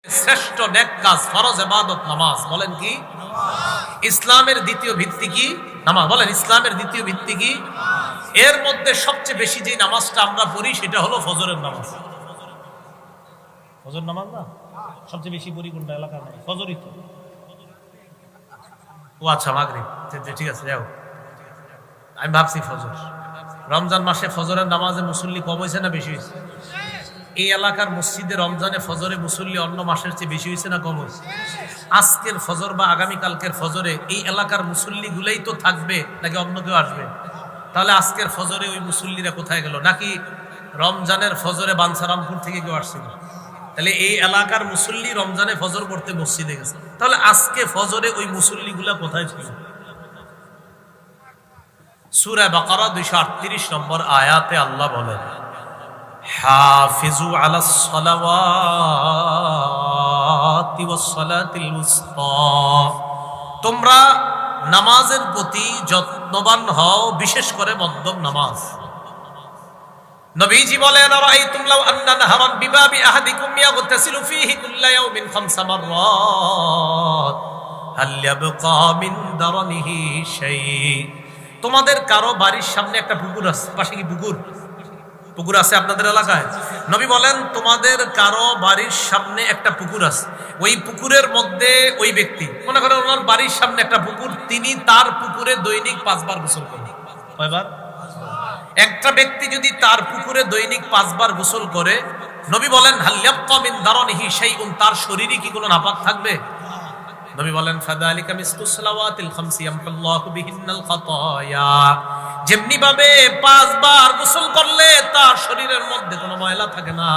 শ্রেষ্ঠ নেক কাজ ফরজ ইবাদত নামাজ। বলেন কি? ইসলামের দ্বিতীয় ভিত্তি কি? নামাজ। বলেন ইসলামের দ্বিতীয় ভিত্তি কি? এর মধ্যে সবচেয়ে বেশি যে নামাজটা আমরা পড়ি সেটা হলো ফজরের নামাজ। ফজর নামাজ না সবচেয়ে বেশি পড়ি কোনটা এলাকার? নাই ফজরই তো। ও আচ্ছা, মাগরিব, ঠিক আছে, যাও। আমি ভাবছি ফজর। রমজান মাসে ফজরের নামাজে মুসল্লি কম হয়েছে না বেশি হয়েছে? এই এলাকার মসজিদে রমজানে ফজরে মুসল্লি অন্য মাসের চেয়ে বেশি হয়েছে না কম হয়েছে? আজকের ফজর বা আগামীকালকের ফজরে এই এলাকার মুসল্লি গুলাই তো থাকবে নাকি অন্য কেউ আসবে? তাহলে আজকের ফজরে ওই মুসল্লিরা কোথায় গেল? নাকি রমজানের ফজরে বাঞ্ছারামপুর থেকে কেউ আসছিল? তাহলে এই এলাকার মুসল্লি রমজানে ফজর পড়তে মসজিদে গেছে, তাহলে আজকে ফজরে ওই মুসল্লি গুলা কোথায় ছিল? সূরা বাকারা 238 নম্বর আয়াতে আল্লাহ বলেন, হাফিজু আলাস সালাওয়াতি ওয়াস সালাতিল উসতা, তোমরা নামাজের প্রতি যত্নবান হও, বিশেষ করে মধ্যম নামাজ। নবীজি বলেন, আরাইতুম লাউ আন্না নাহরান বিবাবি আহাদিকুম ইয়াগতাসিলু ফীহি কুল্লা ইয়াউমিন 5 মাররাত হাল ইয়াবকা মিন দারনিহি শাই। তোমাদের কারো বাড়ির সামনে একটা পুকুর আছে, পাশে কি পুকুর আছে আপনাদের এলাকায়? নবী বলেন, তোমাদের কারো বাড়ির সামনে একটা পুকুর আছে, ওই পুকুরের মধ্যে ওই ব্যক্তি, মনে করেন ওনার বাড়ির সামনে একটা পুকুর, তিনি তার পুকুরে দৈনিক 5 বার গোসল করেন। কয়বার? একটা ব্যক্তি যদি তার পুকুরে দৈনিক 5 বার গোসল করে, নবী বলেন হাল ইয়াবকা মিন দারনিহি শাইউন, তার শরীরে কি কোনো নাপাক থাকবে? নবী বলেন ফাযালিকা মিসলু সালাওয়াতিল খামসি ইয়ামহুল্লাহু বিহিন্নাল খাতায়া, যেমনি ভাবে 5 বার গোসল করলে তার শরীরের মধ্যে কোনো ময়লা থাকে না,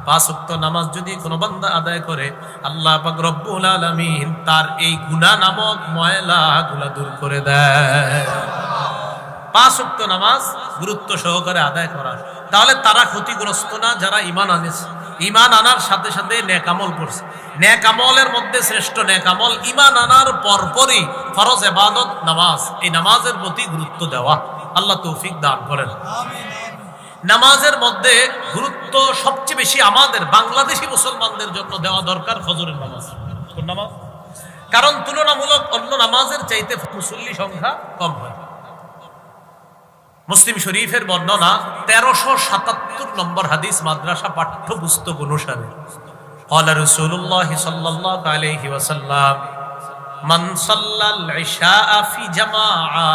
5 ওয়াক্ত নামাজ যদি কোনো বান্দা আদায় করে, আল্লাহ পাক রব্বুল আলামিন তার এই গুনাহ নামক ময়লাগুলো দূর করে দেয়। 5 ওয়াক্ত নামাজ গুরুত্ব সহকারে আদায় করা। তাহলে তারা ক্ষতিগ্রস্ত না যারা ঈমান আনেছে, ঈমান আনার সাথে সাথে নেক আমল করছে। নেক আমলের মধ্যে শ্রেষ্ঠ নেক আমল ঈমান আনার পরপরই ফরজ ইবাদত নামাজ। এই নামাজের প্রতি গুরুত্ব দেওয়া। আল্লাহ তৌফিক দান করেন। নামাজের মধ্যে গুরুত্ব সবচেয়ে বেশি আমাদের বাংলাদেশি মুসলমানদের জন্য দেওয়া দরকার ফজরের নামাজ। কোন নামাজ? কারণ তুলনামূলক অন্য নামাজের চাইতে মুসল্লি সংখ্যা কম হয়। মুসলিম শরীফের বর্ণনা 1377 নম্বর হাদিস, মাদ্রাসা পাঠ্যপুস্তক অনুসারে, ক্বালা রাসূলুল্লাহ সাল্লাল্লাহু আলাইহি ওয়াসাল্লাম মান সাল্লাল ইশা ফি জামাআ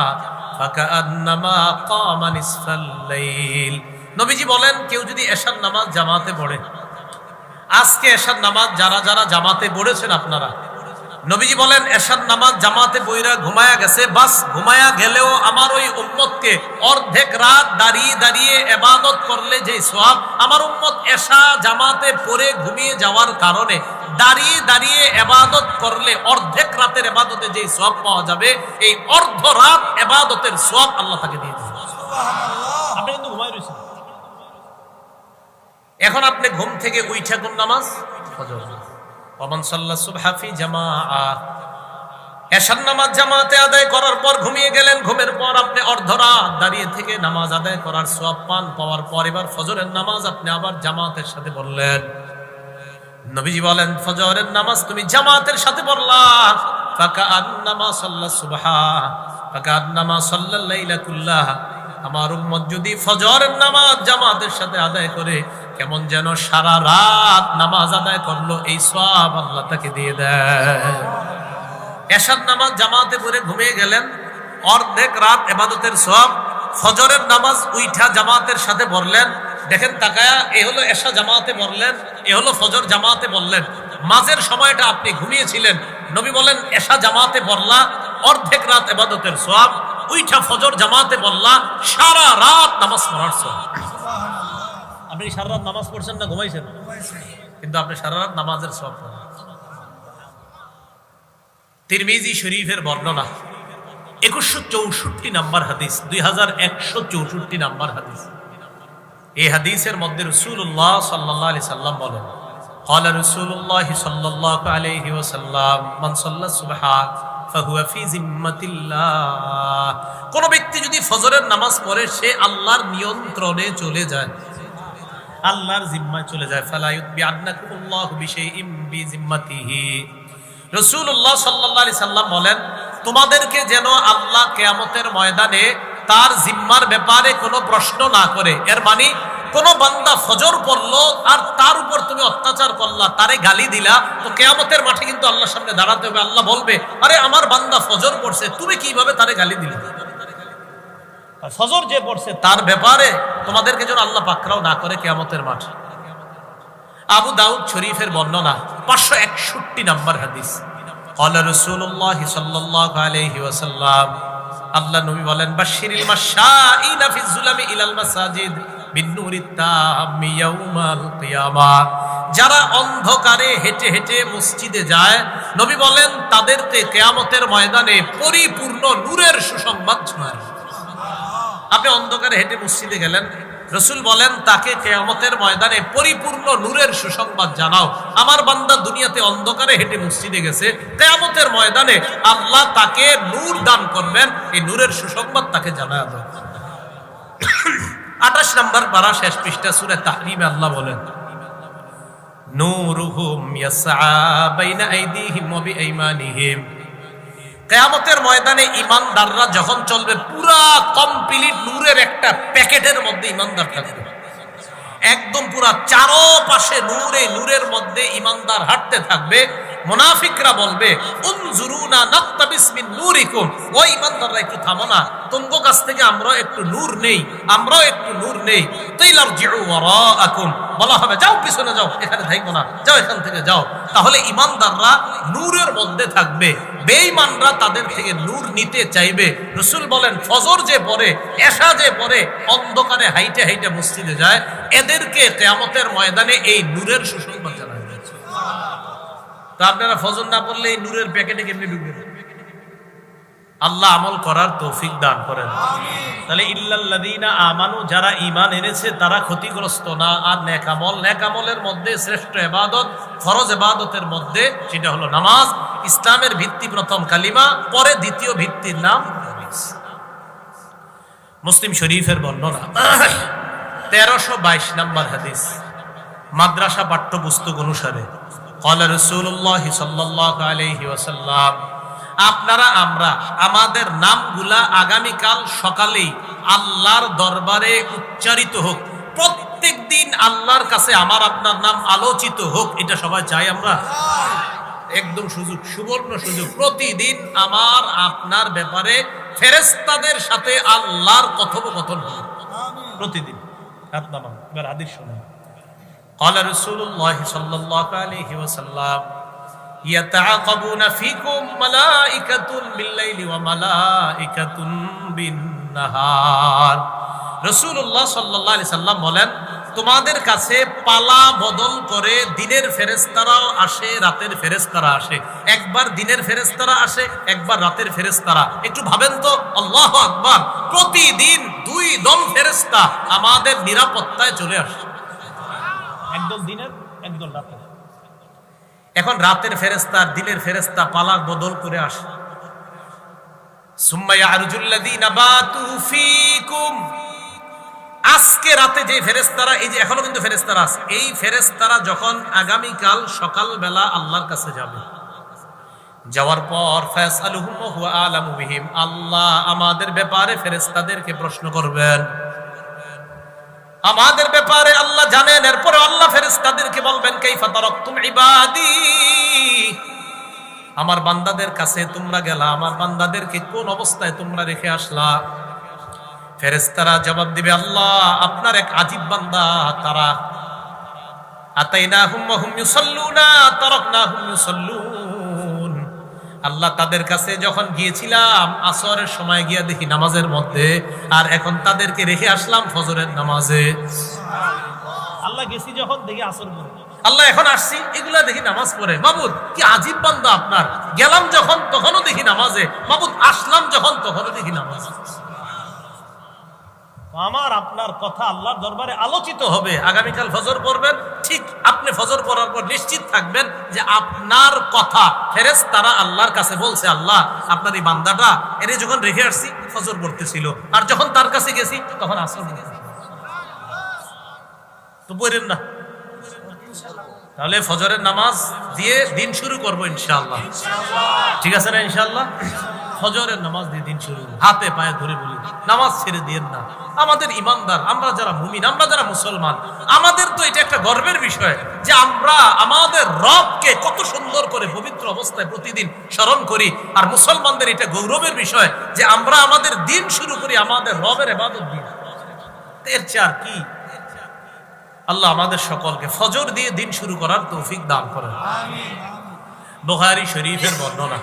ফাকান্নামা কামা নিসফাল লাইল। নবীজি বলেন, কেউ যদি এশার নামাজ জামাতে পড়ে, আজকে এশার নামাজ যারা যারা জামাতে পড়েছেন আপনারা, নবীজি বলেন এশার নামাজ জামাতে পড়া ঘুমায়া গেছে, বাস ঘুমায়া গেলেও আমার ওই উম্মতকে অর্ধেক রাত দাঁড়িয়ে দাঁড়িয়ে ইবাদত করলে যে সওয়াব, আমার উম্মত এশা জামাতে পড়ে ঘুমিয়ে যাওয়ার কারণে দাঁড়িয়ে দাঁড়িয়ে ইবাদত করলে অর্ধেক রাতের ইবাদতে যে সওয়াব পাওয়া যাবে, এই অর্ধ রাত ইবাদতের সওয়াব আল্লাহ তাকে দিয়ে দিবেন। সুবহানাল্লাহ। আপনি কিন্তু ঘুমায় রইছেন, এখন আপনি ঘুম থেকে উঠে কোন নামাজ? ফজর। ওমান সাল্লা সুবহা ফি জামাআ, এশার নামাজ জামাতে আদায় করার পর ঘুমিয়ে গেলেন, ঘুমের পর আপনি অর্ধরাত দাঁড়িয়ে থেকে নামাজ আদায় করার সওয়াব পান। পাওয়ার পর এবার ফজরের নামাজ আপনি আবার জামাতের সাথে পড়লেন। নবীজি বলেন, ফজরের নামাজ তুমি জামাতের সাথে পড়লা, ফাকান্নামা সাল্লা সুবহা ফাকান্নামা সাল্লাল লাইলা কুল্লাহ। আমার উম্মত যদি ফজরের নামাজ জামাতের সাথে আদায় করে, কেমন যেন সারা রাত নামাজ আদায় করলো, এই সওয়াব আল্লাহ তাকে দিয়ে দেয়। এশার নামাজ জামাতে পড়ে ঘুমিয়ে গেলেন, অর্ধেক রাত ইবাদতের সওয়াব। ফজরের নামাজ উইঠা জামাতের সাথে পড়লেন, দেখেন তাকায়া, এ হলো এশা জামাতে পড়লেন, এ হলো ফজর জামাতে পড়লেন। মাঝের সময়টা আপনি ঘুমিয়েছিলেন, নবী বলেন এশা জামাতে পড়লা, অর্ধেক রাত ইবাদতের সওয়াব, উইঠা ফজর জামাতে পড়লা, সারা রাত নামাজ পড়ার সওয়াব। আপনি সারা রাত নামাজ পড়ছেন না ঘুমাইছেন? কিন্তু আপনি সারা রাত নামাজের সওয়াব পাবেন। তিরমিজি শরীফের বর্ণনা 2164 নম্বর হাদিস, 2164 নম্বর হাদিস। এই হাদিসের মধ্যে রাসূলুল্লাহ সাল্লাল্লাহু আলাইহি সাল্লাম বলেন, ক্বালা রাসূলুল্লাহ সাল্লাল্লাহু আলাইহি ওয়াসাল্লাম মান সাল্লা সুবহা ফাহুয়া ফি জিম্মাতিল্লাহ। কোন ব্যক্তি যদি ফজরের নামাজ পড়ে, সে আল্লাহর নিয়ন্ত্রণে চলে যায়। আল্লাহর জিম্মায় চলে যায়। ফালা ইউতবিআন্নাকুমুল্লাহু বিশাইইম বিজিম্মাতিহি। রাসূলুল্লাহ সাল্লাল্লাহু আলাইহি সাল্লাম বলেন, তোমাদেরকে যেন আল্লাহ কিয়ামতের ময়দানে তার জিম্মার ব্যাপারে কোনো প্রশ্ন না করে। এর মানে কোন বান্দা ফজর পড়লো আর তার উপর তুমি অত্যাচার করলা, তারে গালি দিলা, তো কিয়ামতের মাঠে কিন্তু আল্লাহর সামনে দাঁড়াতে হবে। আল্লাহ বলবে, আরে আমার বান্দা ফজর পড়ছে, তুমি কিভাবে তারে গালি দিলে? ফজর যে পড়ছে তার ব্যাপারে তোমাদেরকে যেন আল্লাহ পাকড়াও না করে কিয়ামতের মাঠে। আবু দাউদ শরীফের বর্ণনা 561 নম্বর হাদিস। ক্বালা রাসূলুল্লাহ সাল্লাল্লাহু আলাইহি ওয়াসাল্লাম, আল্লাহ নবী বলেন, বাশশিরিল মাশাঈনা ফিজ যুলামি ইলাল মাসাজিদ বিন-নূরিত তাম্মি ইয়াউমাল কিয়ামাহ। যারা অন্ধকারে হেঁটে হেঁটে মসজিদে যায়, নবী বলেন তাদেরকে কিয়ামতের ময়দানে পরিপূর্ণ নূরের সুসংবাদ শোনায়। আপনি অন্ধকারে হেঁটে মসজিদে গেলেন, রাসূল বলেন তাকে কিয়ামতের ময়দানে পরিপূর্ণ নূরের সুসংবাদ জানাও। আমার বান্দা দুনিয়াতে অন্ধকারে হেঁটে মসজিদে গেছে, কিয়ামতের ময়দানে আল্লাহ তাকে নূর দান করবেন, এই নূরের সুসংবাদ তাকে জানায় দাও। 28 নম্বর পারা, শেষ পৃষ্ঠা, সূরা তাহরিমে আল্লাহ বলেন, নূরুহুম ইয়াসআ বাইনা আইদিহিম ওয়া বিআইমানিহিম। কিয়ামতের ময়দানে ঈমানদাররা যখন চলবে, পুরা কমপ্লিট নূরের একটা প্যাকেটের মধ্যে ঈমানদার থাকবে, একদম পুরা চারপাশে নূরে, নূরের মধ্যে ঈমানদার হাঁটতে থাকবে। মুনাফিকরা বলবে, উনজুরুনা নাকতাবিস মিন নূরিকুম, ও ঈমানদাররা একটু থামো না, তোমাদের কাছ থেকে আমরা একটু নূর নেই, আমরাও একটু নূর নেই। তাইলারজিউ ওয়ারাআকুম, বলা হবে যাও পিছনে যাও, এখানে থাকো না, যাও এখান থেকে যাও। তাহলে ঈমানদাররা নূরের মধ্যে থাকবে, বেঈমানরা তাদের থেকে নূর নিতে চাইবে। রাসূল বলেন ফজর যে পড়ে, এশা যে পড়ে, অন্ধকারে হাইটে হাইটে মসজিদে যায়, এদেরকে কিয়ামতের ময়দানে এই নূরের সুসংবাদ জানানো হয়েছে। তো আপনারা ফজর না পড়লে এই নূরের প্যাকেটে কেমনে ঢুকবেন? আল্লাহ আমল করার তৌফিক দান করেন। তাহলে ইল্লাল্লাযীনা আমানু, যারা ঈমান এনেছে তারা ক্ষতিগ্রস্ত না। আর নেক আমল, নেক আমলের মধ্যে শ্রেষ্ঠ ইবাদত, ফরজ ইবাদতের মধ্যে সেটা হলো নামাজ। ইসলামের ভিত্তি প্রথম কালিমা, পরে দ্বিতীয় ভিত্তির নাম নামাজ। মুসলিম শরীফের বর্ণনা 1322 নম্বর হাদিস। মাদ্রাসা পাঠ্যপুস্তক অনুসারে ক্বালা রাসূলুল্লাহ সাল্লাল্লাহু আলাইহি ওয়াসাল্লাম, আপনারা আমরা আমাদের নামগুলা আগামীকাল সকালেই আল্লাহর দরবারে উচ্চারিত হোক, প্রত্যেক দিন আল্লাহর কাছে আমার আপনার নাম আলোচিত হোক, এটা সবাই চাই আমরা। একদম সুযোগ, সুবর্ণ সুযোগ, প্রতিদিন আমার আপনার ব্যাপারে ফেরেশতাদের সাথে আল্লাহর কথোপকথন হোক, প্রতিদিন। এবার হাদিস শুনুন। ক্বালা রাসূলুল্লাহ সাল্লাল্লাহু আলাইহি ওয়াসাল্লাম, ইয়াতাআকাবুনা ফীকুম মালাইকাতুন বিল-লাইলি ওয়া মালাইকাতুন বিন-নাহার। রাসূলুল্লাহ সাল্লাল্লাহু আলাইহি সাল্লাম বলেন, তোমাদের কাছে পালা বদল করে দিনের ফেরেশতারাও আসে, রাতের ফেরেশতারা আসে। একবার দিনের ফেরেশতারা আসে, একবার রাতের ফেরেশতারা। একটু ভাবেন তো, আল্লাহু আকবার, প্রতিদিন দুই দল ফেরেশতা আমাদের নিরাপত্তায় চলে আসে, একদল দিনের, একদল রাতের। এখন রাতের ফেরেশতা আর দিনের ফেরেশতা পালা বদল করে আসে। সুম্মা ইয়ারজুল্লাযীনা বাতু ফীকুম, আজকে রাতে যে ফেরেশতারা, এই যে এখনো কিন্তু ফেরেশতারা আছে, এই ফেরেশতারা যখন আগামীকাল সকালবেলা আল্লাহর কাছে যাবে, যাওয়ার পর ফায়াসআলুহুম ওয়া হুয়া আলামু বিহিম, আল্লাহ আমাদের ব্যাপারে ফেরেশতাদেরকে প্রশ্ন করবেন, আমাদের ব্যাপারে আল্লাহ জানেন। এরপরে আল্লাহ ফেরেশতাদেরকে বলবেন, কাইফা তারাকতুম ইবাদি, আমার বান্দাদের কাছে তোমরা গেলা, আমার বান্দাদেরকে কোন অবস্থায় তোমরা রেখে আসলা? ফেরেশতারা জবাব দিবে, আল্লাহ আপনার এক আজীব বান্দা, তারা আতাইনাহুম ওয়া হুম ইউসাল্লুনা তারাকনাহুম ইউসাল্লুন, আল্লাহ তাদের কাছে যখন গিয়েছিলাম আসরের সময় গিয়া দেখি নামাজের মধ্যে, আর এখন তাদেরকে রেখে আসলাম ফজরের নামাজে। আল্লাহ গেছি যখন দেখি আসর পড়ে, আল্লাহ এখন আসছি এগুলা দেখি নামাজ পড়ে। মাবুদ কি আজীব বান্দা আপনার, গেলাম যখন তখনও দেখি নামাজে, মাবুদ আসলাম যখন তখনও দেখি নামাজ। আমার আপনার কথা আল্লাহর দরবারে আলোচিত হবে। আগামীকাল ফজর পড়বেন, ঠিক আপনি ফজর পড়ার পর নিশ্চিত থাকবেন যে আপনার কথা ফেরেশতারা আল্লাহর কাছে বলছে, আল্লাহ আপনার এই বান্দাটা এর যখন রেখে আসছি ফজর পড়তেছিল, আর যখন তার কাছে গেছি তখন আসর পড়তেছিল। তো পড়েন না। তাহলে ফজরের নামাজ দিয়ে দিন শুরু করবো ইনশাআল্লাহ, ঠিক আছে না? ইনশাআল্লাহ ফজরের নামাজ দিয়ে দিন শুরু, হাতে পায়ে ধরে বলি নামাজ ছেড়ে দিয়েন না। আমাদের ইমানদার, আমরা যারা মুমিন, আমরা যারা মুসলমান, আমাদের তো এটা একটা গর্বের বিষয় যে আমরা আমাদের রবকে কত সুন্দর করে পবিত্র অবস্থায় প্রতিদিন স্মরণ করি। আর মুসলমানদের এটা গৌরবের বিষয় যে আমরা আমাদের দিন শুরু করি আমাদের রবের ইবাদত দিয়ে। এর চেয়ে আর কি? আল্লাহ আমাদের সকলকে ফজর দিয়ে দিন শুরু করার তৌফিক দান করেন। বুখারী শরীফের বর্ণনা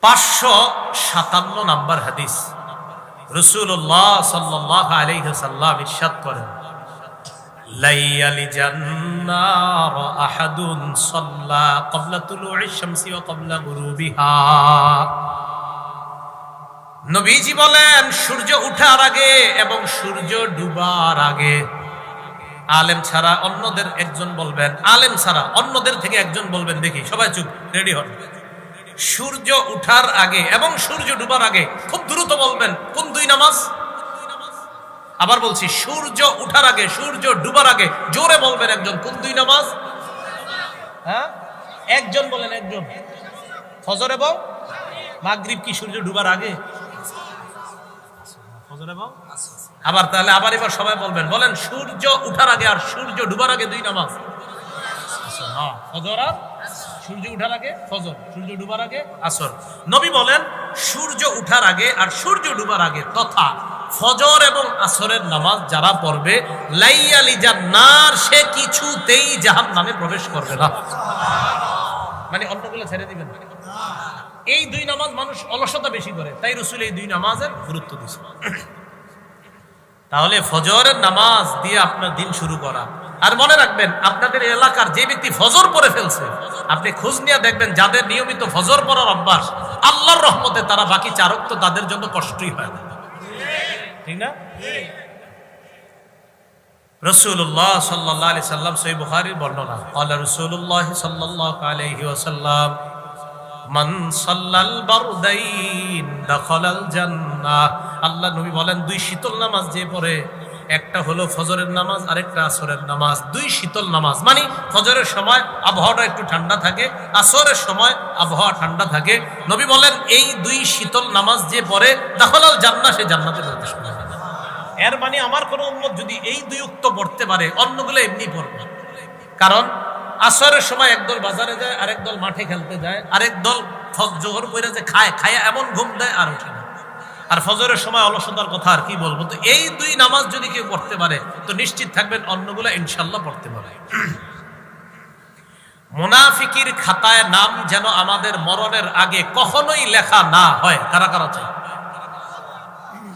557 নম্বর হাদিস, রাসূলুল্লাহ সাল্লাল্লাহু আলাইহি ওয়াসাল্লাম ইরশাদ করেন, লাইয়ালি জান্নার আহাদুন সাল্লা ক্বাবলা তুলুইশ শামসি ওয়া ক্বাবলা গুরুবিহা। নবীজি বলেন সূর্য ওঠার আগে এবং সূর্য ডুবার আগে, আলেম ছাড়া অন্যদের একজন বলবেন, আলেম ছাড়া অন্যদের থেকে একজন বলবেন, দেখি সবাই চুপ, রেডি হন। সূর্য উঠার আগে এবং সূর্য ডুবার আগে, খুব দ্রুত বলবেন কোন দুই নামাজ? আবার বলছি, সূর্য উঠার আগে সূর্য ডুবার আগে, জোরে বলবেন একজন, কোন দুই নামাজ? হ্যাঁ, একজন বলেন, একজন। ফজর এবং মাগরিব কি সূর্য ডুবার আগে? ফজর এবং আবার তাহলে এবার সবাই বলবেন, বলেন সূর্য উঠার আগে আর সূর্য ডুবার আগে দুই নামাজ। ফজর আর সূর্য উঠার আগে ফজর, সূর্য ডুবার আগে আসর। নবী বলেন সূর্য উঠার আগে আর সূর্য ডুবার আগে তথা ফজর এবং আসরের নামাজ যারা পড়বে, লাইয়ালি জান্নার, সে কিছুতেই জাহান্নামে প্রবেশ করবে না। মানে অন্যগুলো ছেড়ে দিবেন। এই দুই নামাজ মানুষ অলসতা বেশি করে, তাই রাসূল এই দুই নামাজের গুরুত্ব দিয়েছে। তাহলে ফজরের নামাজ দিয়ে আপনার দিন শুরু করা। আর মনে রাখবেন, আপনাদের এলাকার যে ব্যক্তি ফজর পড়ে ফেলছে, আপনি খোঁজ নিয়ে দেখবেন যাদের নিয়মিত ফজর পড়ার অভ্যাস, আল্লাহর রহমতে তারা বাকি চার ওয়াক্ত তাদের জন্য কষ্টই হয় না, ঠিক না? রাসূলুল্লাহ সাল্লাল্লাহু আলাইহি সাল্লাম, সহিহ বুখারীর বর্ণনা, ক্বালা রাসূলুল্লাহ সাল্লাল্লাহু আলাইহি ওয়াসাল্লাম, মান সাল্লাল বারদাইন দাখালাল জান্নাহ। আল্লাহ নবী বলেন দুই শীতল নামাজ যে পড়ে, একটা হলো ফজরের নামাজ আর একটা আসরের নামাজ। দুই শীতল নামাজ মানে ফজরের সময় আবহাওয়াটা একটু ঠান্ডা থাকে, আসরের সময় আবহাওয়া ঠান্ডা থাকে। নবী বলেন এই দুই শীতল নামাজ যে পড়ে, দাখালাল জান্নাহ, সে জান্নাতে প্রবেশ করবে। এর মানে আমার কোন উম্মত যদি এই দুই উক্ত পড়তে পারে, অন্যগুলো এমনি পড়বে। কারণ আসরের সময় একদল বাজারে যায়, আরেক দল মাঠে খেলতে যায়, আরেক দল জোহর করে যে খায় এমন ঘুম দেয় আর ওঠে না। আর ফজরের সময় অলসতার কথা আর কি বলবো। তো এই দুই নামাজ যদি কেউ পড়তে পারে, তো নিশ্চিত থাকবেন অন্যগুলো ইনশাল্লাহ পড়তে পারে। মুনাফিকির খাতায় নাম যেন আমাদের মরণের আগে কখনোই লেখা না হয়। কারা কারা চাই?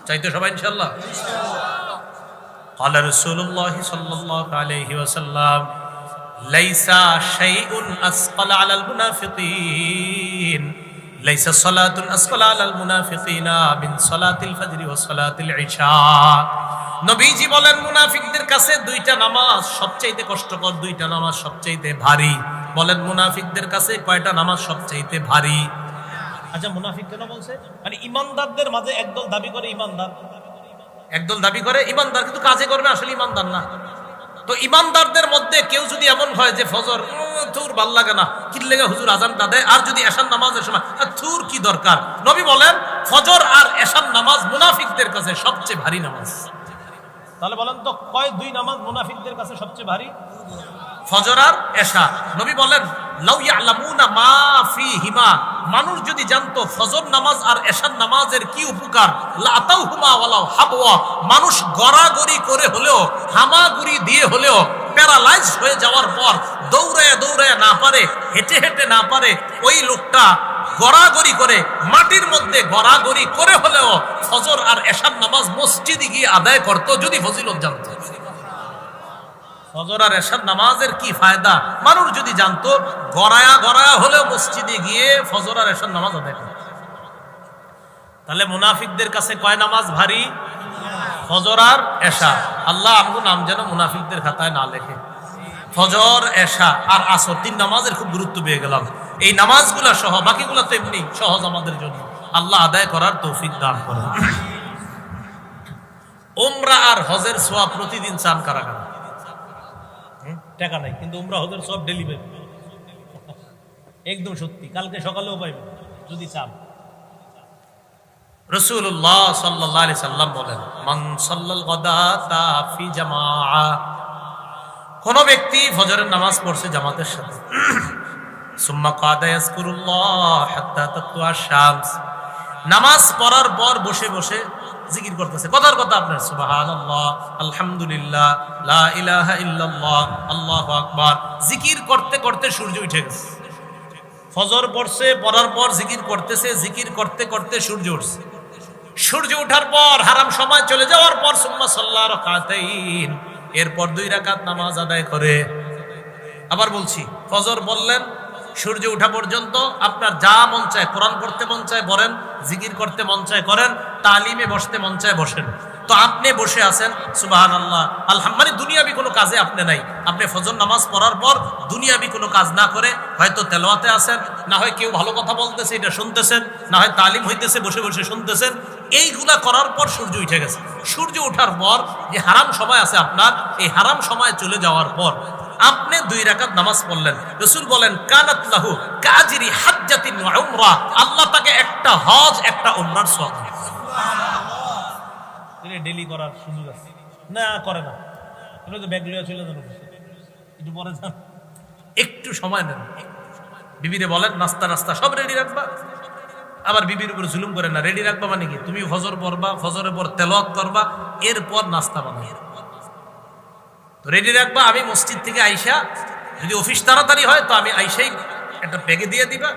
চাইতো সবাই ইনশাল্লাহ? ক্বালা রাসূলুল্লাহ সাল্লাল্লাহু আলাইহি ওয়াসাল্লাম, লাইসা শাইউন আসকালা আলাল মুনাফিকিন, লাইসা সালাতুন আসকালা আলাল মুনাফিকিনা মিন সালাতিল ফজর ওয়া সালাতিল ইশা। নবীজি বলেন মুনাফিকদের কাছে দুইটা নামাজ সবচেয়ে কষ্টকর, দুইটা নামাজ সবচেয়ে ভারী। বলেন মুনাফিকদের কাছে কয়টা নামাজ সবচেয়ে ভারী? আচ্ছা, মুনাফিক কেন বলছে? মানে ইমানদারদের মাঝে একদল দাবি করে ইমানদার, একদল দাবি করে ইমানদার, কিন্তু কাজে করবে আসলে ইমানদার না। তো ইমানদারদের মধ্যে কেউ যদি এমন হয় যে ফজর তোর ভাল লাগে না, কি লেগে হুজুর আজানটা দেয়, আর যদি এশার নামাজের সময় তোর কি দরকার, নবী বলেন ফজর আর এশার নামাজ মুনাফিকদের কাছে সবচেয়ে ভারী নামাজ। তাহলে বলেন তো কয় দুই নামাজ মুনাফিকদের কাছে সবচেয়ে ভারী? ফজর আর এশা। নবী বলেন লাউ ইয়ালামুনা মা ফীহিমা, মানুষ যদি জানতো ফজর নামাজ আর এশার নামাজের কি উপকার, লা আতাউহুমা ওয়ালাউ হাবওয়া, মানুষ গড়াগড়ি করে হলেও, হামাগুড়ি দিয়ে হলেও, প্যারালাইজ হয়ে যাওয়ার পর দৌড়ায় দৌড়ায় না পারে, হেঁটে হেঁটে না পারে, ওই লোকটা গড়াগড়ি করে মাটির মধ্যে গড়াগড়ি করে হলেও ফজর আর এশার নামাজ মসজিদে গিয়ে আদায় করত, যদি ফজিলত জানতো। ফজর আর এশার নামাজের কি ফায়দা মানুষ যদি জানতো, গড়ায়া গড়ায়া হলেও মসজিদে গিয়ে ফজর আর এশার নামাজ আদায় করত। তাহলে মুনাফিকদের কাছে কয় নামাজ ভারী? ফজর আর এশা। আল্লাহ আমগো নাম যেন মুনাফিকদের খাতায় না লেখে। ফজর, এশা আর আসর, তিন নামাজের খুব গুরুত্ব পেয়ে গেলাম। এই নামাজগুলা সহ বাকিগুলো তো এমনি সহজ আমাদের জন্য, আল্লাহ আদায় করার তৌফিক দান করেন। উমরা আর হজের সওয়াব প্রতিদিন চান কারা কারা? টাকা নাই কিন্তু উমরা হজের সওয়াব ডেলি পাইবে, একদম সত্যি, কালকে সকালেও পাইবে যদি চান। রাসূলুল্লাহ সাল্লাল্লাহু আলাইহি সাল্লাম বলেন, মান সাল্লাল গাদাতা ফি জামাআ, কোন ব্যক্তি ফজরের নামাজ পড়ছে জামাতের সাথে, সুম্মা কাদা ইয়াজকুরুল্লাহ হাত্তা তাতলুআ শামস, নামাজ পড়ার পর বসে বসে জিকির করতেছে, কথার কথা আপনার সুবহানাল্লাহ, আলহামদুলিল্লাহ, লা ইলাহা ইল্লাল্লাহ, আল্লাহু আকবার, জিকির করতে করতে সূর্য উঠে গেছে। ফজর পড়ছে, পড়ার পর জিকির করতেছে, জিকির করতে করতে সূর্য উঠছে। সূর্য ওঠার পর হারাম সময় চলে যাওয়ার পর সুম্মা সাল্লা রাকাতাইন, এরপর 2 রাকাত নামাজ আদায় করে। আবার বলছি, ফজর বললেন, সূর্য ওঠা পর্যন্ত আপনার যা মন চায়, কোরআন পড়তে মন চায় পড়েন, জিকির করতে মন চায় করেন, তালিমে বসতে মন চায় বসেন। তো আপনি বসে আছেন, সুবহানাল্লাহ আলহামদুলিল্লাহ, মানে দুনিয়াবি কোনো কাজে আপনি নাই, আপনি ফজর নামাজ পড়ার পর দুনিয়াবি কোনো কাজ না করে হয়তো তেলাওয়াতে আছেন, না হয় কেউ ভালো কথা বলতেছে এটা শুনতেছেন, না হয় তালিম হইতেছে বসে বসে শুনতেছেন, এইগুলা করার পর সূর্য উঠে গেছে। সূর্য ওঠার পর যে হারাম সময় আছে আপনার, এই হারাম সময় চলে যাওয়ার পর আপনি 2 রাকাত নামাজ পড়লেন, রাসূল বলেন কানাত লাহু কাজরি হাজ্জাতিন ওয়া উমরা, আল্লাহ তাকে একটা হজ একটা উমরার সওয়াব দেন। সুবহানাল্লাহ, ডেইলি করার সুযোগ আছে না? করে না, আপনি তো ব্যাগ লিয়ে চলে যান, একটু পরে যান, একটু সময় নেন, বিবিরে বলেন নাস্তা নাস্তা সব রেডি রাখবা, আবার বিবির উপর জুলুম করে না, রেডি রাখবা মানে কি, তুমি ফজর পড়বা, ফজরের পর তেলাওয়াত করবা, এরপর নাস্তা বানাবা, রেডি রাখবা। আমি মসজিদ থেকে আইসা, যদি অফিস তাড়াতাড়ি হয় তো আমি আইসাই একটা ব্যাগে দিয়ে দিবা,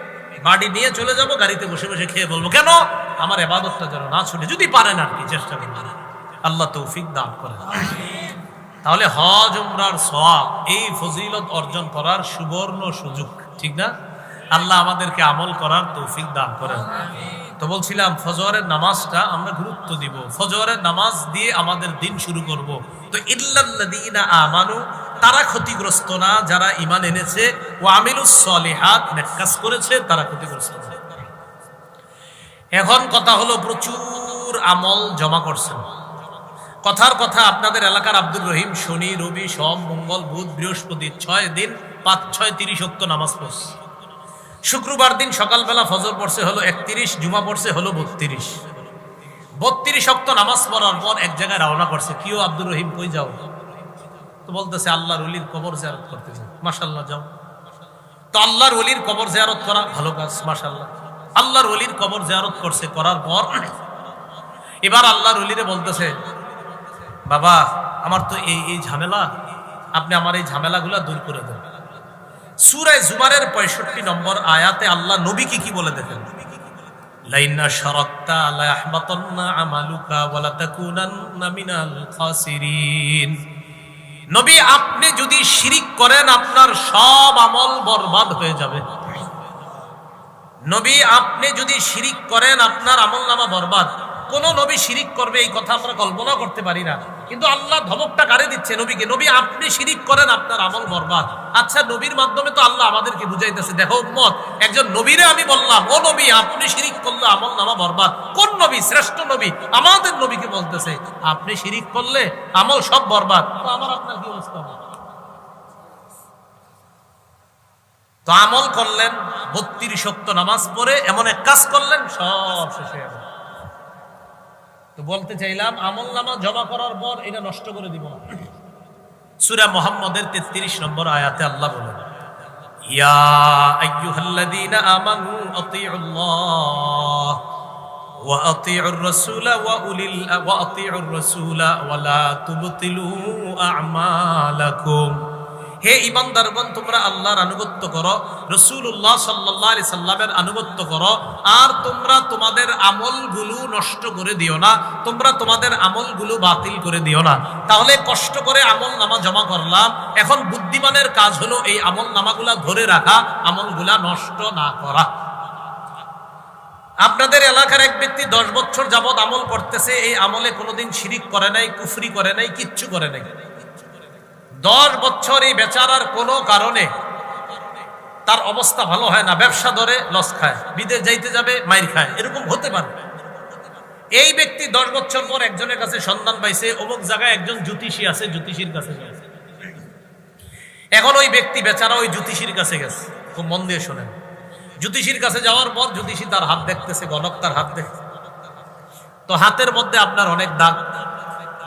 বাড়ি নিয়ে চলে যাব, গাড়িতে বসে বসে খেয়ে বলবো, কেন আমার ইবাদতটা যেন না ছুটে, যদি পারেন আর কি চেষ্টা করবেন, আল্লাহ তৌফিক দান করেন। তাহলে হজ উমরার সওয়াব, এই ফজিলত অর্জন করার সুবর্ণ সুযোগ, ঠিক না? আল্লাহ আমাদেরকে আমল করার তৌফিক দান করেন। তো বলছিলাম ফজরের নামাজটা আমরা গুরুত্ব দিব, ফজরের নামাজ দিয়ে আমাদের দিন শুরু করব। তো ইল্লাল্লাযীনা আমানু, তারা ক্ষতিগ্রস্ত না যারা ঈমান এনেছে, ওয়া আমিলুস সলিহাত, নেক কাজ করেছে, তারা ক্ষতিগ্রস্ত না। এখন কথা হলো, প্রচুর আমল জমা করছেন। কথার কথা, আপনাদের এলাকার আব্দুর রহিম শনি রবি সোম মঙ্গল বুধ বৃহস্পতি 6 দিন 5-6 30 ওয়াক্ত নামাজ পড়ছে। শুক্রবার দিন সকালবেলা ফজর পড়ছে হলো 31, জুমা পড়ছে হলো 32 ওয়াক্ত নামাজ পড়ার পর এক জায়গায় রওনা করছে। কিও আব্দুর রহিম, কই যাও? তো বলতেছে আল্লাহর ওলির কবর জিয়ারত করতে যাও। মাশাআল্লাহ, যাও। তো আল্লাহর ওলির কবর জিয়ারত করা ভালো কাজ, মাশাআল্লাহ। আল্লাহর ওলির কবর জিয়ারত করছে, করার পর এবার আল্লাহর ওলিরে বলতেছে, বাবা আমার তো এই ঝামেলা, আপনি আমার এই ঝামেলাগুলা দূর করে দেন। সূরা জুমারের 65 নম্বর আয়াতে আল্লাহ নবীকে কি বলে দেখেন, লাইন্না শারাকতা লা ইয়াহবাতান্না আমালুকা ওয়া লা তাকুনান্না মিনাল খাসিরিন। নবী, আপনি যদি শিরিক করেন আপনার সব আমল বরবাদ হয়ে যাবে। নবী, আপনি যদি শিরিক করেন আপনার আমলনামা বরবাদ। কোন নবী শিরিক করবে এই কথা আমরা কল্পনা করতে পারি না, কিন্তু আল্লাহ ধমকটা কারে দিচ্ছে নবীকে, নবী আপনি শিরিক করেন আপনার আমল বরবাদ। আচ্ছা, নবীর মাধ্যমে তো আল্লাহ আমাদেরকে বুঝাইতেছে, দেখো উম্মত, একজন নবীরে আমি বললাম, ও নবী আপনি শিরিক করলে আমলনামা বরবাদ। কোন নবী? শ্রেষ্ঠ নবী, আমাদের নবীকে বলতেছে আপনি শিরিক করলে আমল সব বরবাদ। তো আমার আপনার কি অবস্থা হবে? তো আমল করলেন 32 ওয়াক্ত নামাজ পড়ে, এমন এক কাজ করলেন সব শেষ হয়ে গেল। তো বলতে চাইলাম, আমল নামা জমা করার পর এটা নষ্ট করে দিব না। সূরা মুহাম্মদের 33 নম্বর আয়াতে আল্লাহ বলেন, ইয়া আইয়ুহাল্লাযীনা আমানু আতিউল্লাহ ওয়া আতিউর রাসূলা ওয়া আতিউর রাসূলা ওয়া লা তুবতিলু আ'মালাকুম। হে ঈমানদারগণ, তোমরা আল্লাহর আনুগত্য করো, রাসূলুল্লাহ সাল্লাল্লাহু আলাইহি সাল্লামের আনুগত্য করো, আর তোমরা তোমাদের আমলগুলো নষ্ট করে দিও না, তোমরা তোমাদের আমলগুলো বাতিল করে দিও না। তাহলে কষ্ট করে আমলনামা জমা করলাম, এখন বুদ্ধিমানের কাজ হলো এই আমলনামাগুলা ধরে রাখা, আমলগুলা নষ্ট না করা। আপনাদের এলাকার এক ব্যক্তি 10 বছর যাবত আমল করতেছে, এই আমলে কোনোদিন শিরিক করে নাই, কুফরি করে নাই, কিচ্ছু করে নাই। 10 বছর এই বেচারার কোনো কারণে তার অবস্থা ভালো হয় না, ব্যবসা ধরে লস খায়, বিদেশ যাইতে যাবে মাইর খায়, এরকম হতে পারে। এই ব্যক্তি 10 বছর পর একজনের কাছে সন্ধান পাইছে অমুক জায়গায় একজন জ্যোতিষী আছে, জ্যোতিষীর কাছে গেছে। এখন ওই ব্যক্তি বেচারা ওই জ্যোতিষীর কাছে গেছে। খুব মন দিয়ে শোনেন, জ্যোতিষীর কাছে যাওয়ার পর জ্যোতিষী তার হাত দেখতেছে, গণক তার হাত দেখতেছে। তো হাতের মধ্যে আপনার অনেক দাগ।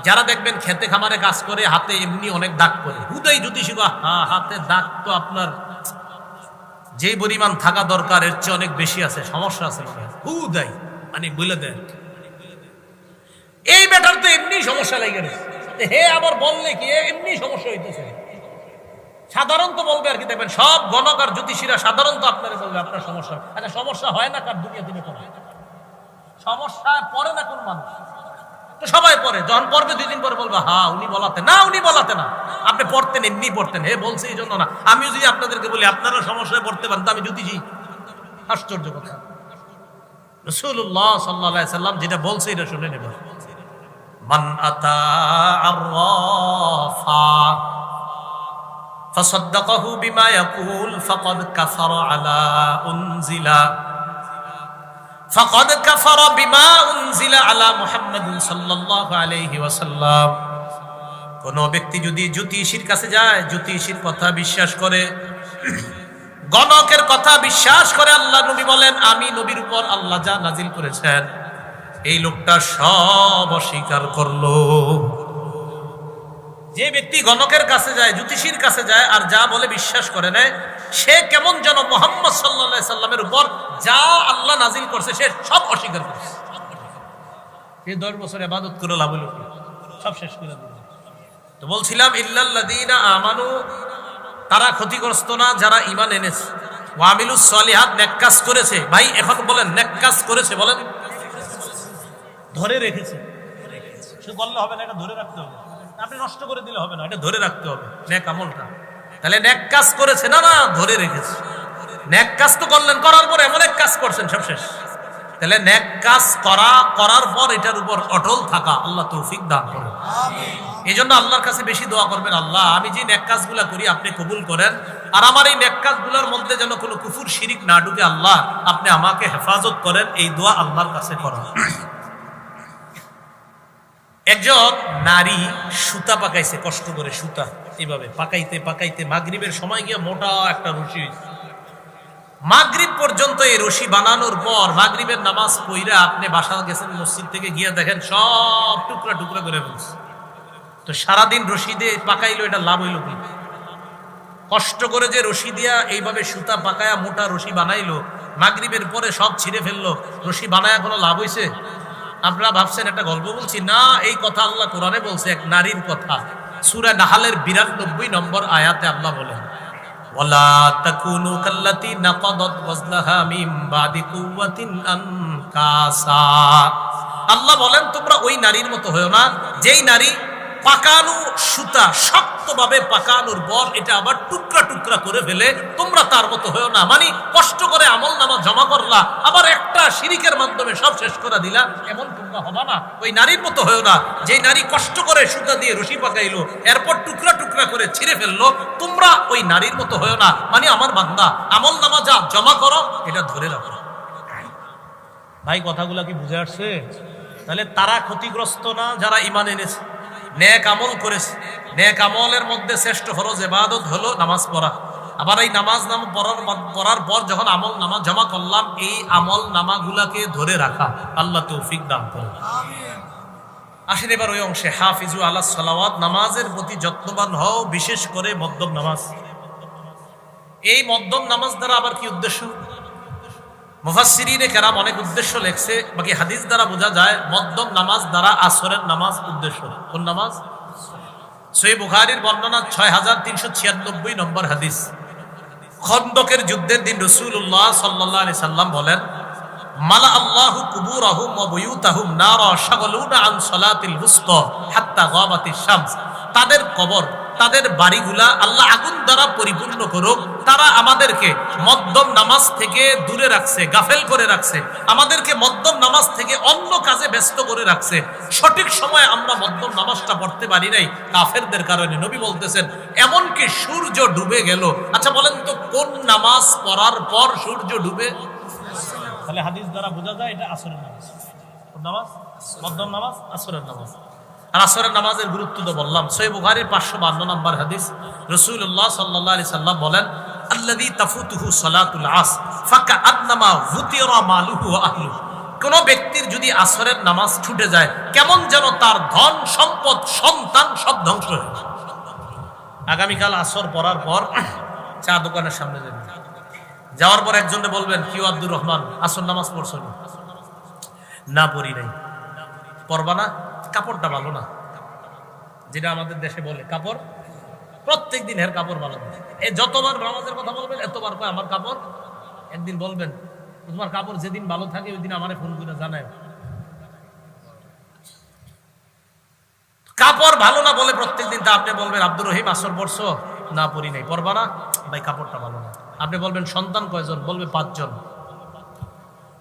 যারা দেখবেন খেতে খামারে কাজ করে হাতে এমনি অনেক দাগ করে, হুদাই জ্যোতিষী হাতে দাগ তো আপনার যেই পরিমাণ থাকা দরকার এর চেয়ে অনেক বেশি আছে, সমস্যা আছে হুদাই, মানে বলে দেন এই বেটার তো এমনি সমস্যা লেগে গেছে। হে আবার বললে কি এমনি সমস্যা হইতেছে, সাধারণত বলবে আর কি। দেখবেন সব গণক আর জ্যোতিষীরা সাধারণত আপনারা বলবে আপনার সমস্যা। আচ্ছা সমস্যা হয় না কার দুনিয়া দিনে পড়ে? সমস্যা পড়ে না কোন মানুষ? তো সবাই পড়ে। যখন পড়বে 2 দিন পরে বলবে হ্যাঁ উনি বলাতে না, উনি বলাতে না, আপনি পড়তেন এমনি পড়তেন, হে বলছে এই জন্য না। আমিও যদি আপনাদেরকে বলি আপনারা সমস্যায় পড়তে পারেন তো আমি জ্যোতিষী? আশ্চর্য কথা। রাসূলুল্লাহ সাল্লাল্লাহু আলাইহি সাল্লাম যেটা বলছে এটা শুনে নেবেন। মান আতা আররাফা ফাসাদ্দাকাহু বিমা ইয়াকুল ফাকাদ কাফারা আলা উনজিলা ফাকাদ কাফারা বিমা উনজিলা আলা মুহাম্মাদিন সাল্লাল্লাহু আলাইহি ওয়াসাল্লাম। কোন ব্যক্তি যদি জ্যোতিষীর কাছে যায়, জ্যোতিষীর কথা বিশ্বাস করে, গণকের কথা বিশ্বাস করে, আল্লাহ নবী বলেন আমি নবীর উপর আল্লাহ যা নাজিল করেছেন এই লোকটা সব অস্বীকার করলো। যে ব্যক্তি গণকের কাছে যায়, জ্যোতিষীর কাছে যায় আর যা বলে বিশ্বাস করে নেয়, সে কেমন যেন মুহাম্মদ সাল্লাল্লাহু আলাইহি সাল্লামের উপর যা আল্লাহ নাজিল করছে সে সব অস্বীকার করছে। সে 10 বছর ইবাদত করে লাভ হলো কি? সব শেষ করে দিল। তো বলছিলাম ইল্লাল্লাযীনা আমানু, তারা ক্ষতিগ্রস্ত না যারা ঈমান এনেছে, ওয়া আমিলুস সলিহাত, নেক কাজ করেছে। ভাই এখন বলেন নেক কাজ করেছে, বলেন ধরে রেখেছে। শুধু বললে হবে না, এটা ধরে রাখতে হবে। আপনি নষ্ট করে দিলে হবে না, এটা ধরে রাখতে হবে নেক আমলটা। তাহলে নেক কাজ করেছে না, না ধরে রেখেছে। নেক কাজ তো করলেন, করার পর এমন এক কাজ করছেন সব শেষ। তাহলে নেক কাজ করার পর এটার উপর অটল থাকা আল্লাহ তৌফিক দান করেন। আমিন। এজন্য আল্লাহর কাছে বেশি দোয়া করবেন, আল্লাহ আমি যে নেক কাজগুলা করি আপনি কবুল করেন, আর আমার এই নেক কাজগুলোর মধ্যে যেন কোনো কুফর শিরিক না ঢুকে, আল্লাহ আপনি আমাকে হেফাজত করেন। এই দোয়া আল্লাহর কাছে করেন। একজন নারী সুতা পাকাইছে, কষ্ট করে সুতা এইভাবে পাকাইতে পাকাইতে মাগরিবের সময় গিয়ে মোটা একটা রশি, মাগরিব পর্যন্ত এই রশি বানানোর পর মাগরিবের নামাজ পড়া আপনি বাসা গেছেন, মসজিদ থেকে গিয়ে দেখেন সব টুকরা টুকরা করে ফেলছে। তো সারাদিন রশি দিয়ে পাকাইলো, এটা লাভ হইল কি? কষ্ট করে যে রশি দিয়া এইভাবে সুতা পাকায়া মোটা রশি বানাইলো, মাগরিবের পরে সব ছিঁড়ে ফেললো, রশি বানায়া কোনো লাভ হইছে? আপনারা ভাবছেন একটা গল্প বলছি? না, এই কথা আল্লাহ কোরআনে বলছে, এক নারীর কথা। সূরা নাহালের 92 নম্বর আয়াতে আল্লাহ বলেন, ওয়ালা তাকুনু কাল্লাতী নাকাদাত ওয়াজলাহা মিন বাদি কুওয়াতিন আনকাসা। আল্লাহ বলেন তোমরা ওই নারীর মতো হয়ো না যেই নারী পাকানো সুতা শক্তভাবে পাকানোর পর এটা আবার টুকরা টুকরা করে ফেলে, তোমরা তার মতো হয়ো না। মানে কষ্ট করে আমল নামা জমা করলা, আবার একটা শিরিকের মাধ্যমে সব শেষ করে দিলা, এমন তোমরা হবা না। ওই নারীর মতো হয়ো না যেই নারী কষ্ট করে সুতা দিয়ে রশি পাকাইলো, এরপর টুকরা টুকরা করে ছিঁড়ে ফেললো, তোমরা ওই নারীর মতো হয়ো না। মানে আমার বান্দা আমল নামা যা জমা করো এটা ধরে রাখো। ভাই কথাগুলা কি বুঝে আসছে? তাহলে তারা ক্ষতিগ্রস্ত না যারা ঈমান এনেছে, নেক আমল করেছে। নেক আমলের মধ্যে শ্রেষ্ঠ ফরজ ইবাদত হলো নামাজ পড়া। আবার এই নামাজ পড়ার পর যখন আমল নামা জমা করলাম, এই আমল নামাগুলাকে ধরে রাখা আল্লাহ তৌফিক দান করেন। আমিন। আসেন এবার ওই অংশে, হাফিজু আলাস সালাওয়াত, নামাজের প্রতি যত্নবান হও, বিশেষ করে মধ্যম নামাজ। এই মধ্যম নামাজ দ্বারা আবার কি উদ্দেশ্য? মুফাসসিরিনে কেরাম অনেক উদ্দেশ্য লেখছে, বাকি হাদিস দ্বারা বোঝা যায় মধ্যম নামাজ দ্বারা আসরের নামাজ উদ্দেশ্য। কোন নামাজ? সহিহ বুখারীর বর্ণনা 6396 নম্বর হাদিস। খন্দকের যুদ্ধের দিন রাসূলুল্লাহ সাল্লাল্লাহু আলাইহি সাল্লাম বলেন, মালা আল্লাহু কুবুরাহুম ওয়া বুয়ুতাহুম নারা শাগালুনা আন সালাতিল উসতা হাত্তা গাবাতিশ শামস। তাদের কবর, তাদের বাড়িগুলা আল্লাহ আগুন দ্বারা পরিপূর্ণ করুক। তারা আমাদেরকে মধ্যম নামাজ থেকে দূরে রাখছে, গাফেল করে রাখছে, আমাদেরকে মধ্যম নামাজ থেকে অন্য কাজে ব্যস্ত করে রাখছে। সঠিক সময়ে আমরা মধ্যম নামাজটা পড়তে পারি নাই কাফেরদের কারণে। নবী বলতেছেন এমনকি সূর্য ডুবে গেল। আচ্ছা বলেন তো কোন নামাজ পড়ার পর সূর্য ডুবে? তাহলে হাদিস দ্বারা বোঝা যায় এটা আসরের নামাজ। নামাজ, মধ্যম নামাজ, আসরের নামাজ। আর আসরের নামাজের গুরুত্ব তো বললাম। সহিহ বুখারীর 552 নম্বর হাদিস, রাসূলুল্লাহ সাল্লাল্লাহু আলাইহি সাল্লাম বলেন, আল্লাযী তাফুতুহু সালাতুল আসর ফাকাআন্নামা ফুতিরা মালুহু ওয়া আহলুহু। কোন ব্যক্তির যদি আসরের নামাজ ছুটে যায়, কেমন যেন তার ধন সম্পদ সন্তান সব ধ্বংস হয়ে যায়। আগামীকাল আসর পড়ার পর চা দোকানের সামনে যাবেন, যাওয়ার পর একজনে বলবেন, কি আব্দুর রহমান, আসর নামাজ পড়ছো না? পড়ি নাই। পড়বা না? কাপড়টা ভালো না। যেটা আমাদের দেশে বলে কাপড়, প্রত্যেক দিন এর কাপড় ভালো না। এই যতবার নামাজের কথা বলবেন এতবার কয় আমার কাপড়। একদিন বলবেন, তোমার কাপড় যেদিন ভালো থাকে ওই দিন আমারে ফোন করে জানায়। কাপড় ভালো না বলে প্রত্যেকদিন, তা আপনি বলবেন, আব্দুর রহিম আসর পড়ছো না? পড়ি নাই। পড়বা না? ভাই কাপড়টা ভালো না। আপনি বলবেন, সন্তান কয়জন? বলবে 5 জন।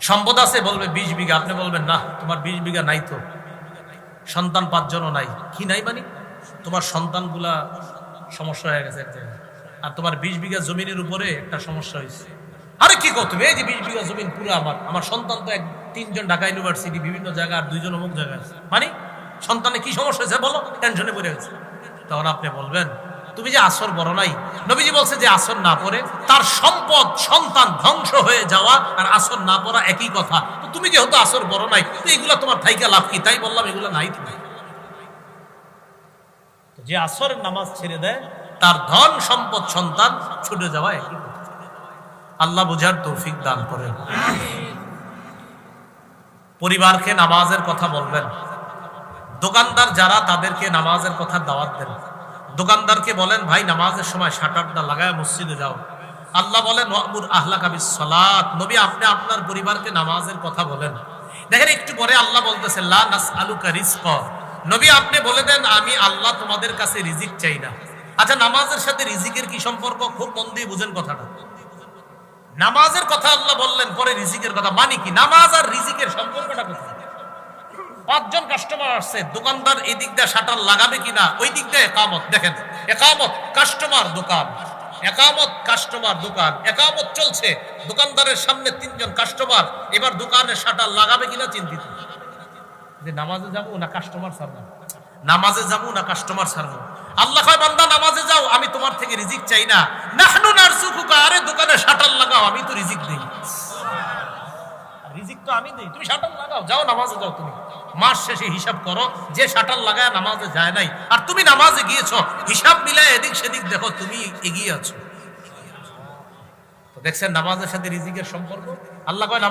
সম্পদ আছে? বলবে 20 বিঘা। আপনি বলবেন, না তোমার 20 বিঘা নাই তো, সন্তান 5 জনও নাই। কি নাই মানে? তোমার সন্তানগুলা সমস্যা হয়ে গেছে এক জায়গায়, আর তোমার 20 বিঘা জমিনের উপরে একটা সমস্যা হয়েছে। আরে কি কর তুমি? এই যে 20 বিঘা জমিন পুরো আমার সন্তান তো 3 জন ঢাকা ইউনিভার্সিটি বিভিন্ন জায়গায়, আর 2 জন অমুক জায়গায় আছে। মানে সন্তানে কি সমস্যা হয়েছে বলো? টেনশনে পড়ে গেছে। তখন আপনি বলবেন, তুমি যে আসর বড় নাই, নবীজি বলছে যে আসর না পড়ে তার সম্পদ সন্তান ধ্বংস হয়ে যাওয়া আর আসর না পড়া একই কথা। তো তুমি যেহেতু আসর বড় নাই, তো এগুলা তোমার থাইকা লাভ কি? তাই বললাম এগুলা নাই। যে আসরের নামাজ ছেড়ে দেয় তার ধন সম্পদ সন্তান ছুটে যাওয়া একই কথা। আল্লাহ বুঝার তৌফিক দান করেন। পরিবারকে নামাজের কথা বলবেন। দোকানদার যারা, তাদেরকে নামাজের কথা দাওয়াত দেন। দোকানদারকে বলেন, ভাই নামাজের সময় শাটারটা লাগায় মসজিদে যাও। আল্লাহ বলেন, ওয়ামুর আহলাকা বিসসালাত। নবী আপনি আপনার পরিবারকে নামাজের কথা বলেন। দেখেন একটু পরে আল্লাহ বলতেছে, লা নাসআলুকা রিজকা। নবী আপনি বলে দেন, আমি আল্লাহ তোমাদের কাছে রিজিক চাই না। আচ্ছা, নামাজের সাথে রিজিকের কি সম্পর্ক? খুব মন দিয়ে বুঝেন কথাটা। নামাজের কথা আল্লাহ বললেন, পরে রিজিকের কথা। মানে কি? নামাজ আর রিজিকের সম্পর্কটা কোথায়? 5 জন কাস্টমার আসছে, দোকানদার এই দিক দিয়ে শাটার লাগাবে কিনা, ওই দিক দিয়ে একামত। দেখেন, একামত কাস্টমার দোকান, একামত কাস্টমার দোকান, একামত চলছে। দোকানদারের সামনে 3 জন কাস্টমার, এবার দোকানের শাটার লাগাবে কিনা চিন্তিত, যে নামাজে যাবো না কাস্টমার ছাড়বো, নামাজে যাবো না কাস্টমার ছাড়বো। আল্লাহ কয়, বান্দা নামাজে যাও, আমি তোমার থেকে রিজিক চাই না। নাহনু নারযুকুকা। আরে দোকানে শাটার লাগাও, আমি তো রিজিক দেই। রিজিক তো আমি দেই, তুমি শাটার লাগাও, যাও নামাজে যাও। তুমি মাস শেষে হিসাব করো, যে শাটার লাগায় নামাজে যায় নাই আর তুমি নামাজে গিয়েছো, হিসাব মিলায় এদিক সেদিক দেখো, তুমি এগিয়ে আছো। তো দেখছেন নামাজের সাথে রিজিকের সম্পর্ক। আল্লাহ কয়,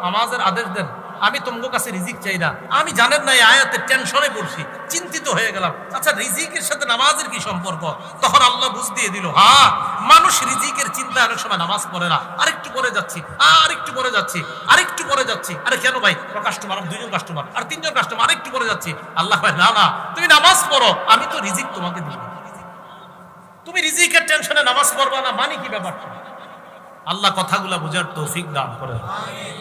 নামাজের আদেশ দেন, আমি তোমার কাছে রিজিক চাই না। আমি জানেন না এই আয়াতে টেনশনে পড়ছি, চিন্তিত হয়ে গেলাম। আচ্ছা, রিজিকের সাথে নামাজের কি সম্পর্ক? তখন আল্লাহ বুঝ দিয়ে দিল, হ্যাঁ, মানুষ রিজিকের চিন্তা অনেক সময় নামাজ পড়ে না। আরেকটু পরে যাচ্ছি, আরেকটু পরে যাচ্ছি, আরেকটু পরে যাচ্ছি। আরে কেন ভাই? কাস্টমার 2 জন কাস্টমার আর 3 জন কাস্টমার, আরেকটু পরে যাচ্ছি। আল্লাহ ভাই, না না, তুমি নামাজ পড়ো, আমি তো রিজিক তোমাকে দিব। তুমি রিজিকের টেনশনে নামাজ পড়বা না, মানে কি ব্যাপারটা? আল্লাহ কথাগুলা বুঝার তৌফিক দান করেন।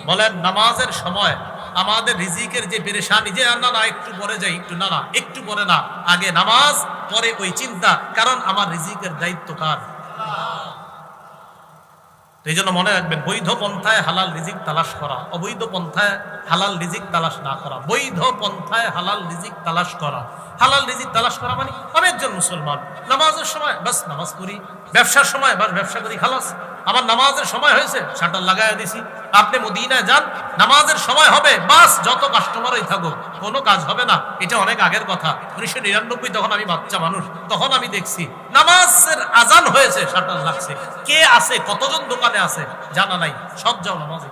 বলেন, নামাজের সময় আমাদের রিজিকের যে পেরেশানি, যে না না একটু পরে যাই, একটু না না একটু পরে না, আগে নামাজ, পরে ওই চিন্তা। কারণ আমার রিজিকের দায়িত্ব কার? এই জন্য মনে রাখবেন, বৈধ পন্থায় হালাল রিজিক তালাশ করা, অবৈধ পন্থায় হালাল রিজিক তালাশ না করা। বৈধ পন্থায় হালাল রিজিক তালাশ করা, হালাল রিজিক তালাশ করা মানে আমি একজন মুসলমান, নামাজের সময় বাস নামাজ করি, ব্যবসার সময় বাস ব্যবসা করি, খালাস। আমার নামাজের সময় হয়েছে, শাটার লাগাইয়া দিছি। আপনি মদিনায় যান, নামাজের সময় হবে, বাস যত কাস্টমারই থাকুক, কোনো কাজ হবে না। এটা অনেক আগের কথা, 1999, তখন আমি বাচ্চা মানুষ। তখন আমি দেখছি নামাজের আজান হয়েছে, শাটার লাগছে, কে আছে, কতজন দোকানে আছে জানা নাই, সব যাও নামাজে।